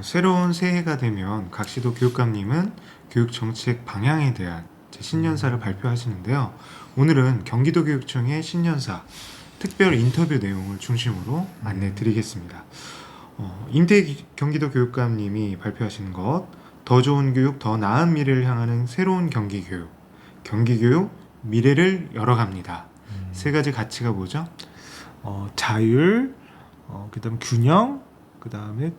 새로운 새해가 되면 각시도 교육감님은 교육 정책 방향에 대한 신년사를 발표하시는데요. 오늘은 경기도교육청의 신년사 특별 인터뷰 내용을 중심으로 안내 드리겠습니다. 임태 경기도 교육감님이 발표하시는 것, 더 좋은 교육, 더 나은 미래를 향하는 새로운 경기교육, 경기교육, 미래를 열어갑니다. 세 가지 가치가 뭐죠? 자율, 그다음 균형, 그다음에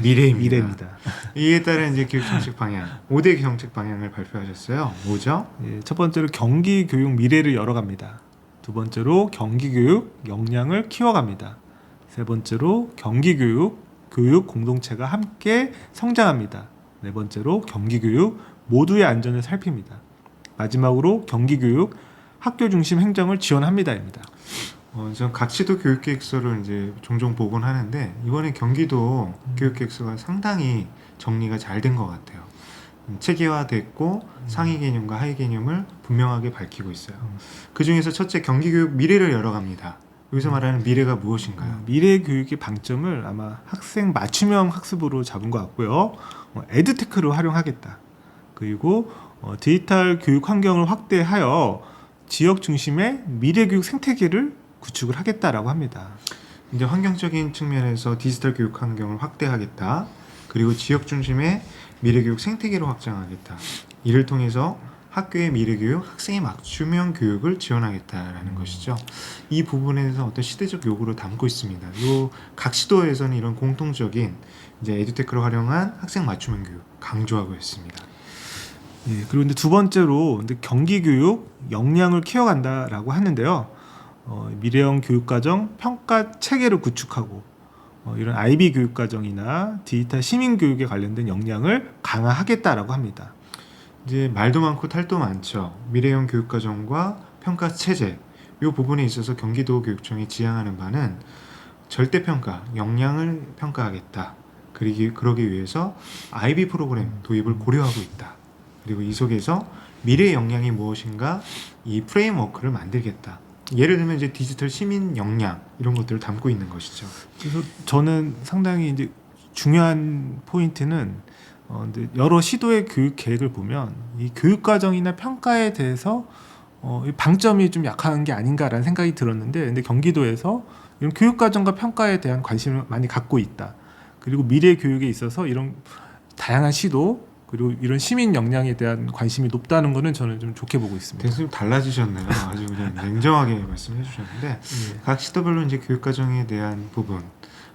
미래입니다. 이에 따른 이제 교육 정책 방향, 5대 정책 방향을 발표하셨어요. 뭐죠? 예, 첫 번째로 경기 교육 미래를 열어갑니다. 두 번째로 경기 교육 역량을 키워갑니다. 세 번째로 경기 교육 공동체가 함께 성장합니다. 네 번째로 경기 교육 모두의 안전을 살핍니다. 마지막으로 경기 교육 학교 중심 행정을 지원합니다입니다. 전 각시도 교육계획서를 이제 종종 보곤 하는데 이번에 경기도 교육계획서가 상당히 정리가 잘 된 것 같아요. 체계화됐고 상위 개념과 하위 개념을 분명하게 밝히고 있어요. 그 중에서 첫째, 경기교육 미래를 열어갑니다. 여기서 말하는 미래가 무엇인가요? 미래 교육의 방점을 아마 학생 맞춤형 학습으로 잡은 것 같고요. 에듀테크를 활용하겠다. 그리고 디지털 교육 환경을 확대하여 지역 중심의 미래 교육 생태계를 구축을 하겠다라고 합니다. 이제 환경적인 측면에서 디지털 교육 환경을 확대하겠다. 그리고 지역 중심의 미래교육 생태계로 확장하겠다. 이를 통해서 학교의 미래교육, 학생의 맞춤형 교육을 지원하겠다라는 것이죠. 이 부분에서 어떤 시대적 요구를 담고 있습니다. 각 시도에서는 이런 공통적인 이제 에듀테크를 활용한 학생 맞춤형 교육 강조하고 있습니다. 예, 그리고 근데 두 번째로 경기 교육 역량을 키워간다라고 하는데요. 미래형 교육과정 평가 체계를 구축하고 이런 IB 교육과정이나 디지털 시민교육에 관련된 역량을 강화하겠다라고 합니다. 이제 말도 많고 탈도 많죠. 미래형 교육과정과 평가 체제 이 부분에 있어서 경기도 교육청이 지향하는 바는 절대평가, 역량을 평가하겠다. 그러기 위해서 IB 프로그램 도입을 고려하고 있다. 그리고 이 속에서 미래 역량이 무엇인가 이 프레임워크를 만들겠다. 예를 들면 이제 디지털 시민 역량 이런 것들을 담고 있는 것이죠. 그래서 저는 상당히 이제 중요한 포인트는 여러 시도의 교육 계획을 보면 이 교육 과정이나 평가에 대해서 방점이 좀 약한 게 아닌가라는 생각이 들었는데, 근데 경기도에서 이런 교육 과정과 평가에 대한 관심을 많이 갖고 있다. 그리고 미래 교육에 있어서 이런 다양한 시도 그리고 이런 시민 역량에 대한 관심이 높다는 거는 저는 좀 좋게 보고 있습니다. 대수님 달라지셨네요. 아주 그냥 냉정하게 말씀해 주셨는데 예. 각 시도별로 이제 교육 과정에 대한 부분,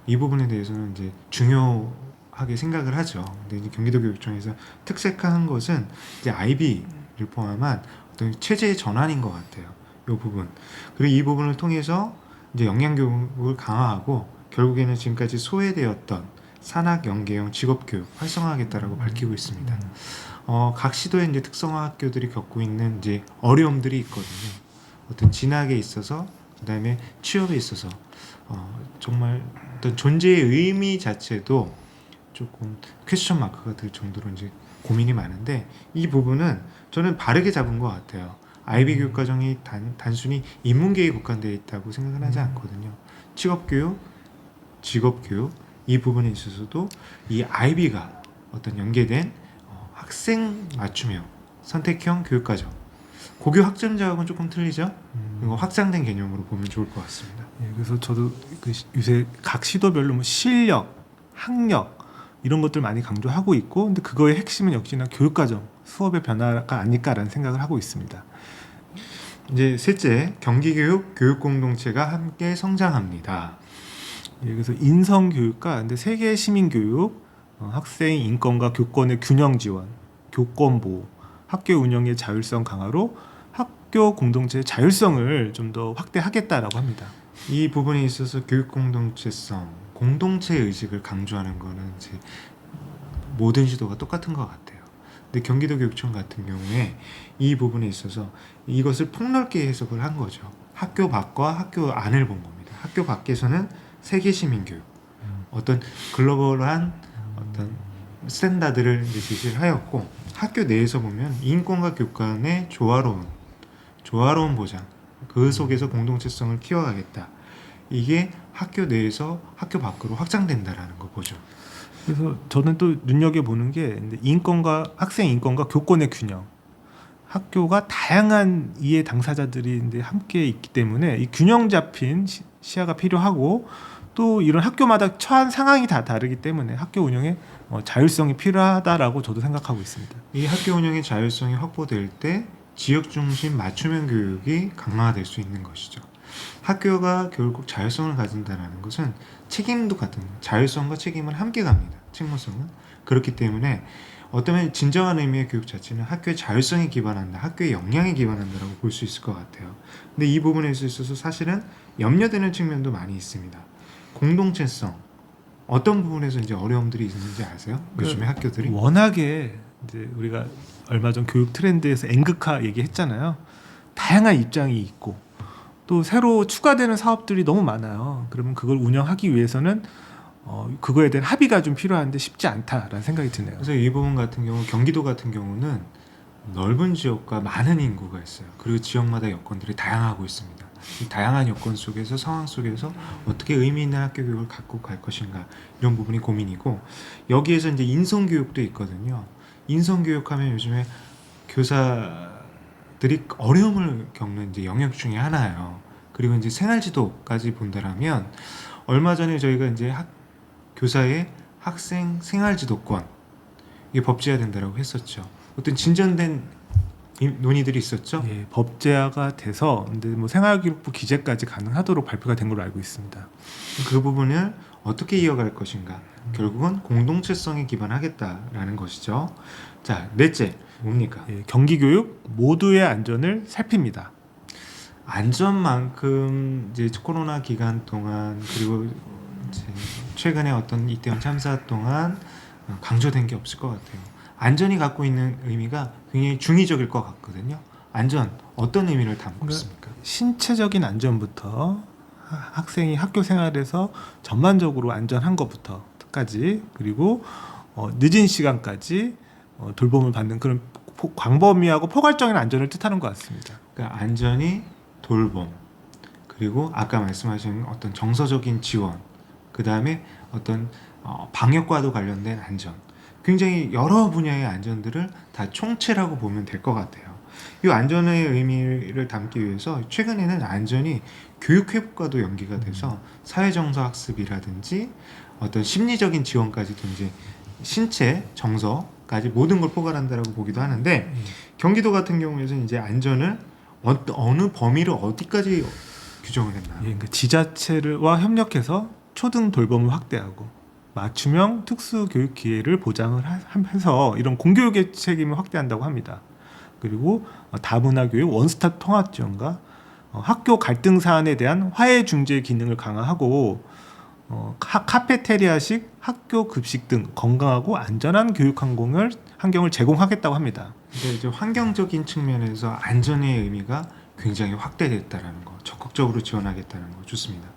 이 부분에 대해서는 이제 중요하게 생각을 하죠. 근데 이제 경기도 교육청에서 특색화한 것은 이제 IB를 포함한 어떤 체제의 전환인 것 같아요. 이 부분. 그리고 이 부분을 통해서 이제 역량 교육을 강화하고 결국에는 지금까지 소외되었던 산학 연계형 직업교육 활성화하겠다라고 밝히고 있습니다. 각 시도의 이제 특성화 학교들이 겪고 있는 이제 어려움들이 있거든요. 어떤 진학에 있어서, 그다음에 취업에 있어서 정말 어떤 존재의 의미 자체도 조금 퀘스천 마크가 들 정도로 이제 고민이 많은데 이 부분은 저는 바르게 잡은 것 같아요. IB 교육 과정이 단순히 인문계에 국한되어 있다고 생각은 하지 않거든요. 취업교육, 직업교육 이 부분에 있어서도 이 IB가 어떤 연계된 학생 맞춤형 선택형 교육과정, 고교 학점자하고는 조금 틀리죠. 이거 확장된 개념으로 보면 좋을 것 같습니다. 예, 그래서 저도 요새 각 시도별로 뭐 실력, 학력 이런 것들 많이 강조하고 있고, 근데 그거의 핵심은 역시나 교육과정 수업의 변화가 아닐까라는 생각을 하고 있습니다. 이제 셋째, 경기교육 교육 공동체가 함께 성장합니다. 예, 그래서 인성 교육과 근데 세계 시민 교육, 학생 인권과 교권의 균형 지원, 교권 보호, 학교 운영의 자율성 강화로 학교 공동체의 자율성을 좀 더 확대하겠다라고 합니다. 이 부분에 있어서 교육 공동체성, 공동체 의식을 강조하는 거는 이제 모든 시도가 똑같은 것 같아요. 근데 경기도 교육청 같은 경우에 이 부분에 있어서 이것을 폭넓게 해석을 한 거죠. 학교 밖과 학교 안을 본 겁니다. 학교 밖에서는 세계 시민 교육, 어떤 글로벌한 어떤 스탠다드를 이제 제시를 하였고, 학교 내에서 보면 인권과 교권의 조화로운 보장, 그 속에서 공동체성을 키워가겠다. 이게 학교 내에서 학교 밖으로 확장된다라는 거 보죠. 그래서 저는 또 눈여겨 보는 게 인권과 학생 인권과 교권의 균형. 학교가 다양한 이해 당사자들이 이제 함께 있기 때문에 이 균형 잡힌 시야가 필요하고 또 이런 학교마다 처한 상황이 다 다르기 때문에 학교 운영에 자율성이 필요하다라고 저도 생각하고 있습니다. 이 학교 운영의 자율성이 확보될 때 지역 중심 맞춤형 교육이 강화될 수 있는 것이죠. 학교가 결국 자율성을 가진다는 것은 책임도 같은 자율성과 책임을 함께 갑니다. 책무성은 그렇기 때문에 어쩌면 진정한 의미의 교육 자체는 학교의 자율성에 기반한다, 학교의 역량에 기반한다라고 볼 수 있을 것 같아요. 근데 이 부분에 있어서 사실은 염려되는 측면도 많이 있습니다. 공동체성 어떤 부분에서 이제 어려움들이 있는지 아세요? 요즘에 학교들이 워낙에 이제 우리가 얼마 전 교육 트렌드에서 N극화 얘기했잖아요. 다양한 입장이 있고 또 새로 추가되는 사업들이 너무 많아요. 그러면 그걸 운영하기 위해서는 그거에 대한 합의가 좀 필요한데 쉽지 않다라는 생각이 드네요. 그래서 이 부분 같은 경우 경기도 같은 경우는 넓은 지역과 많은 인구가 있어요. 그리고 지역마다 여건들이 다양하고 있습니다. 이 다양한 여건 속에서 상황 속에서 어떻게 의미 있는 학교 교육을 갖고 갈 것인가 이런 부분이 고민이고 여기에서 이제 인성 교육도 있거든요. 인성 교육하면 요즘에 교사들이 어려움을 겪는 이제 영역 중에 하나예요. 그리고 이제 생활지도까지 본다라면 얼마 전에 저희가 이제 교사의 학생 생활지도권 이게 법제화된다라고 했었죠. 어떤 진전된 논의들이 있었죠. 예, 법제화가 돼서 근데 뭐 생활기록부 기재까지 가능하도록 발표가 된 걸로 알고 있습니다. 그 부분을 어떻게 이어갈 것인가 결국은 공동체성에 기반하겠다라는 것이죠. 자, 넷째 뭡니까? 예, 경기교육 모두의 안전을 살핍니다. 안전만큼 이제 코로나 기간 동안 그리고 이제 최근에 어떤 이태원 참사 동안 강조된 게 없을 것 같아요. 안전이 갖고 있는 의미가 굉장히 중의적일 것 같거든요. 안전 어떤 의미를 담고 있습니까? 신체적인 안전부터 학생이 학교 생활에서 전반적으로 안전한 것부터까지 그리고 늦은 시간까지 돌봄을 받는 그런 광범위하고 포괄적인 안전을 뜻하는 것 같습니다. 그러니까 안전이 돌봄 그리고 아까 말씀하신 어떤 정서적인 지원 그 다음에 어떤 방역과도 관련된 안전 굉장히 여러 분야의 안전들을 다 총체라고 보면 될 것 같아요. 이 안전의 의미를 담기 위해서 최근에는 안전이 교육회복과도 연계가 돼서 사회정서 학습이라든지 어떤 심리적인 지원까지도 이제 신체, 정서까지 모든 걸 포괄한다라고 보기도 하는데 경기도 같은 경우에는 이제 안전을 어느 범위를 어디까지 규정을 했나요? 예, 그러니까 지자체와 협력해서 초등 돌봄을 확대하고 맞춤형 특수 교육 기회를 보장을 하면서 이런 공교육의 책임을 확대한다고 합니다. 그리고 다문화 교육 원스톱 통합 지원과 학교 갈등 사안에 대한 화해 중재 기능을 강화하고 카페테리아식 학교 급식 등 건강하고 안전한 교육 환경을 제공하겠다고 합니다. 근데 이제 환경적인 측면에서 안전의 의미가 굉장히 확대됐다라는 거, 적극적으로 지원하겠다는 거 좋습니다.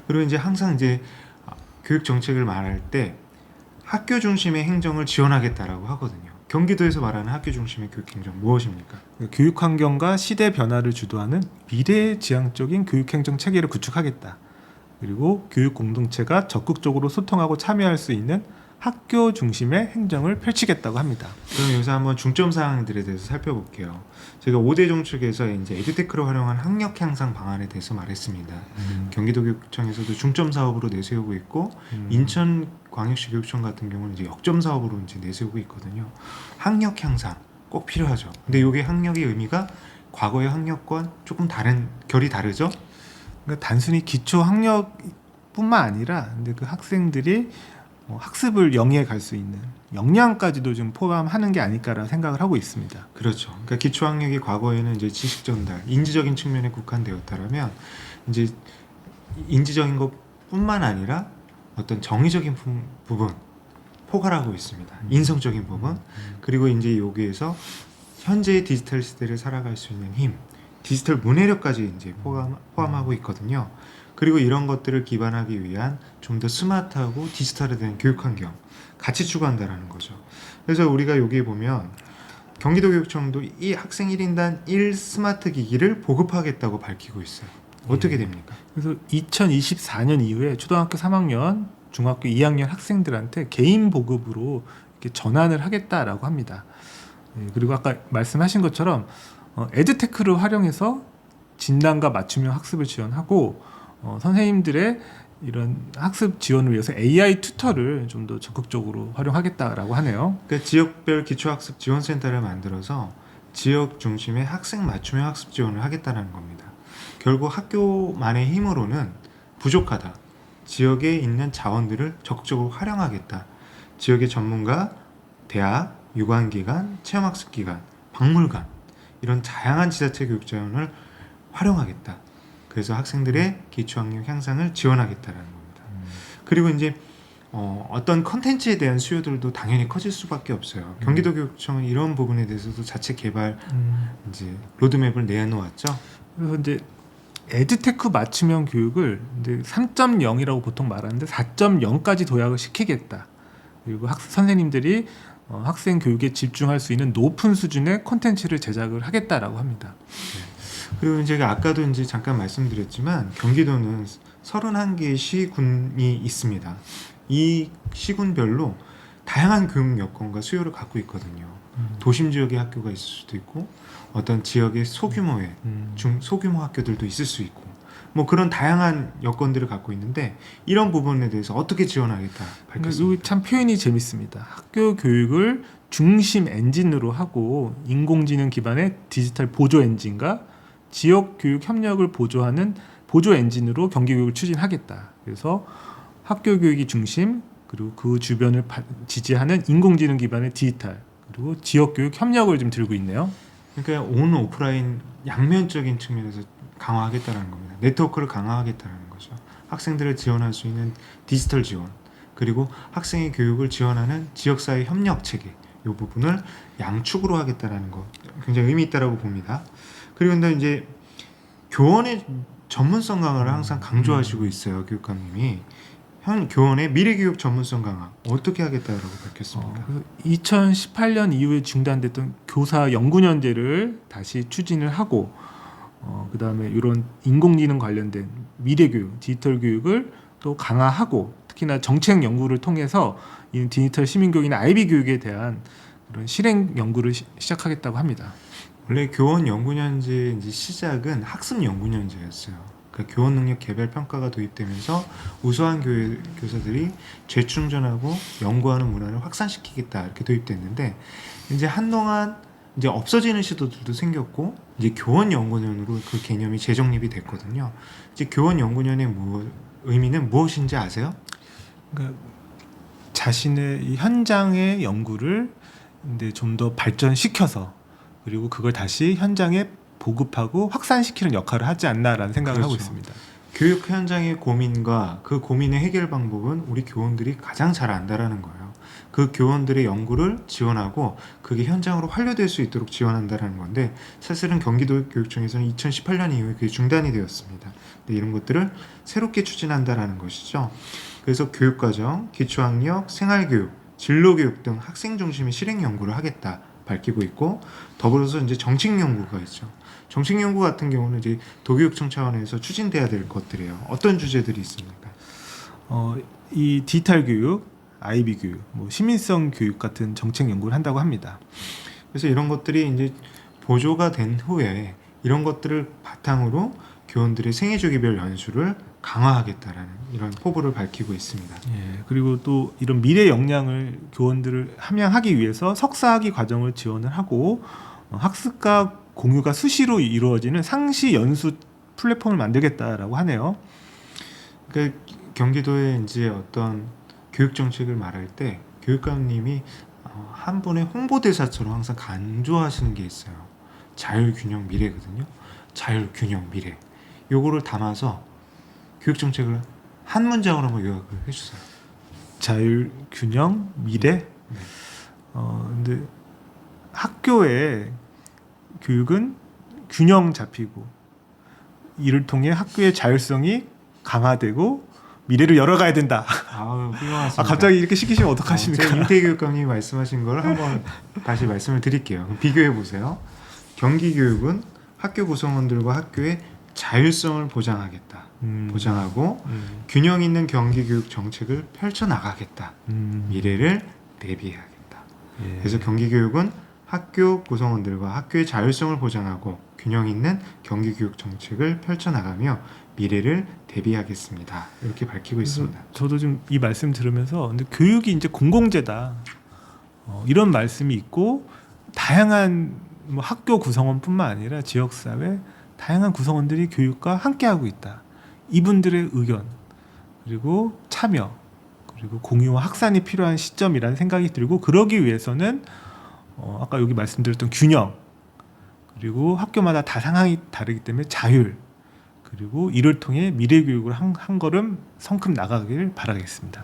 그리고 이제 항상 이제 교육 정책을 말할 때 학교 중심의 행정을 지원하겠다라고 하거든요. 경기도에서 말하는 학교 중심의 교육 행정 무엇입니까? 교육 환경과 시대 변화를 주도하는 미래지향적인 교육 행정 체계를 구축하겠다. 그리고 교육 공동체가 적극적으로 소통하고 참여할 수 있는 학교 중심의 행정을 펼치겠다고 합니다. 그럼 여기서 한번 중점 사항들에 대해서 살펴볼게요. 제가 5대 정책에서 이제 에듀테크를 활용한 학력 향상 방안에 대해서 말했습니다. 경기도교육청에서도 중점 사업으로 내세우고 있고 인천광역시 교육청 같은 경우는 이제 역점 사업으로 이제 내세우고 있거든요. 학력 향상 꼭 필요하죠. 근데 이게 학력의 의미가 과거의 학력과 조금 다른 결이 다르죠. 그러니까 단순히 기초 학력뿐만 아니라 근데 그 학생들이 학습을 영위해 갈 수 있는 역량까지도 좀 포함하는 게 아닐까라는 생각을 하고 있습니다. 그렇죠. 그러니까 기초 학력이 과거에는 이제 지식 전달, 인지적인 측면에 국한되었다라면 이제 인지적인 것뿐만 아니라 어떤 정의적인 부분 포괄하고 있습니다. 인성적인 부분 그리고 이제 여기에서 현재의 디지털 시대를 살아갈 수 있는 힘, 디지털 문해력까지 이제 포함하고 있거든요. 그리고 이런 것들을 기반하기 위한 좀 더 스마트하고 디지털화된 교육 환경 같이 추구한다라는 거죠. 그래서 우리가 여기 보면 경기도교육청도 이 학생 1인당 1 스마트 기기를 보급하겠다고 밝히고 있어요. 어떻게 됩니까? 그래서 2024년 이후에 초등학교 3학년 중학교 2학년 학생들한테 개인 보급으로 이렇게 전환을 하겠다라고 합니다. 예, 그리고 아까 말씀하신 것처럼 에드테크를 활용해서 진단과 맞춤형 학습을 지원하고 선생님들의 이런 학습 지원을 위해서 AI 튜터를 좀 더 적극적으로 활용하겠다라고 하네요. 그러니까 지역별 기초학습 지원센터를 만들어서 지역 중심의 학생 맞춤형 학습 지원을 하겠다는 겁니다. 결국 학교만의 힘으로는 부족하다. 지역에 있는 자원들을 적극적으로 활용하겠다. 지역의 전문가, 대학, 유관기관, 체험학습기관, 박물관 이런 다양한 지자체 교육 자원을 활용하겠다. 그래서 학생들의 기초학력 향상을 지원하겠다는 겁니다. 그리고 이제 어떤 컨텐츠에 대한 수요들도 당연히 커질 수밖에 없어요. 경기도교육청은 이런 부분에 대해서도 자체 개발 이제 로드맵을 내놓았죠. 그래서 이제 에드테크 맞춤형 교육을 이제 3.0이라고 보통 말하는데 4.0까지 도약을 시키겠다. 그리고 선생님들이 학생 교육에 집중할 수 있는 높은 수준의 콘텐츠를 제작을 하겠다라고 합니다. 그리고 제가 아까도 이제 잠깐 말씀드렸지만 경기도는 31개의 시군이 있습니다. 이 시군별로 다양한 교육 여건과 수요를 갖고 있거든요. 도심 지역의 학교가 있을 수도 있고 어떤 지역의 소규모의 소규모 학교들도 있을 수 있고 뭐 그런 다양한 여건들을 갖고 있는데 이런 부분에 대해서 어떻게 지원하겠다 밝혔습니다. 이거 참 표현이 재밌습니다. 학교 교육을 중심 엔진으로 하고 인공지능 기반의 디지털 보조 엔진과 지역 교육 협력을 보조하는 보조 엔진으로 경기 교육을 추진하겠다. 그래서 학교 교육이 중심 그리고 그 주변을 지지하는 인공지능 기반의 디지털 그리고 지역 교육 협력을 좀 들고 있네요. 그러니까 온 오프라인 양면적인 측면에서 강화하겠다는 겁니다. 네트워크를 강화하겠다는 거죠. 학생들을 지원할 수 있는 디지털 지원 그리고 학생의 교육을 지원하는 지역사회 협력 체계 이 부분을 양축으로 하겠다는 거 굉장히 의미 있다라고 봅니다. 그리고 근데 이제 교원의 전문성 강화를 항상 강조하시고 있어요. 교육감님이 교원의 미래교육 전문성 강화 어떻게 하겠다라고 밝혔습니까? 2018년 이후에 중단됐던 교사 연구년제를 다시 추진을 하고 그 다음에 이런 인공지능 관련된 미래교육, 디지털 교육을 또 강화하고 특히나 정책 연구를 통해서 이 디지털 시민교육이나 IB 교육에 대한 그런 실행 연구를 시작하겠다고 합니다. 원래 교원 연구년제 이제 시작은 학습 연구년제였어요. 그러니까 교원 능력 개별 평가가 도입되면서 우수한 교사들이 재충전하고 연구하는 문화를 확산시키겠다 이렇게 도입됐는데 이제 한동안 이제 없어지는 시도들도 생겼고 이제 교원 연구년으로 그 개념이 재정립이 됐거든요. 이제 교원 연구년의 의미는 무엇인지 아세요? 그러니까 자신의 이 현장의 연구를 근데 좀 더 발전시켜서 그리고 그걸 다시 현장에 보급하고 확산시키는 역할을 하지 않나라는 생각을 그렇죠. 하고 있습니다. 교육 현장의 고민과 그 고민의 해결 방법은 우리 교원들이 가장 잘 안다라는 거예요. 그 교원들의 연구를 지원하고 그게 현장으로 환류될 수 있도록 지원한다라는 건데 사실은 경기도 교육청에서는 2018년 이후에 그게 중단이 되었습니다. 근데 이런 것들을 새롭게 추진한다라는 것이죠. 그래서 교육과정, 기초학력, 생활교육, 진로교육 등 학생 중심의 실행 연구를 하겠다 밝히고 있고 더불어서 이제 정책 연구가 있죠. 정책 연구 같은 경우는 이제 도교육청 차원에서 추진돼야 될 것들이에요. 어떤 주제들이 있습니까? 이 디지털 교육, IB 교육, 뭐 시민성 교육 같은 정책 연구를 한다고 합니다. 그래서 이런 것들이 이제 보조가 된 후에 이런 것들을 바탕으로 교원들의 생애주기별 연수를 강화하겠다라는 이런 포부를 밝히고 있습니다. 예, 그리고 또 이런 미래 역량을 교원들을 함양하기 위해서 석사학위 과정을 지원을 하고 학습과 공유가 수시로 이루어지는 상시 연수 플랫폼을 만들겠다라고 하네요. 그러니까 경기도의 이제 어떤 교육 정책을 말할 때 교육감님이 한 분의 홍보대사처럼 항상 강조하시는 게 있어요. 자율균형 미래거든요. 자율균형 미래. 요거를 담아서 교육 정책을 한 문장으로 한번 요약을 해주세요. 자율균형 미래. 네. 근데 학교의 교육은 균형 잡히고 이를 통해 학교의 자율성이 강화되고 미래를 열어가야 된다. 아우 훌륭하십니다. 갑자기 이렇게 시키시면 어떡하십니까? 제가 윤태 교육감님이 말씀하신 걸 한번 다시 말씀을 드릴게요. 비교해 보세요. 경기 교육은 학교 구성원들과 학교의 자율성을 보장하겠다. 보장하고 균형 있는 경기 교육 정책을 펼쳐 나가겠다. 미래를 대비해야겠다. 예. 그래서 경기 교육은 학교 구성원들과 학교의 자율성을 보장하고 균형 있는 경기 교육 정책을 펼쳐 나가며 미래를 대비하겠습니다. 이렇게 밝히고 그래서 있습니다. 저도 좀 이 말씀 들으면서 근데 교육이 이제 공공재다 이런 말씀이 있고 다양한 뭐 학교 구성원뿐만 아니라 지역사회 다양한 구성원들이 교육과 함께하고 있다. 이분들의 의견 그리고 참여 그리고 공유와 확산이 필요한 시점이라는 생각이 들고 그러기 위해서는 아까 여기 말씀드렸던 균형 그리고 학교마다 다 상황이 다르기 때문에 자율 그리고 이를 통해 미래 교육을 한 걸음 성큼 나가길 바라겠습니다.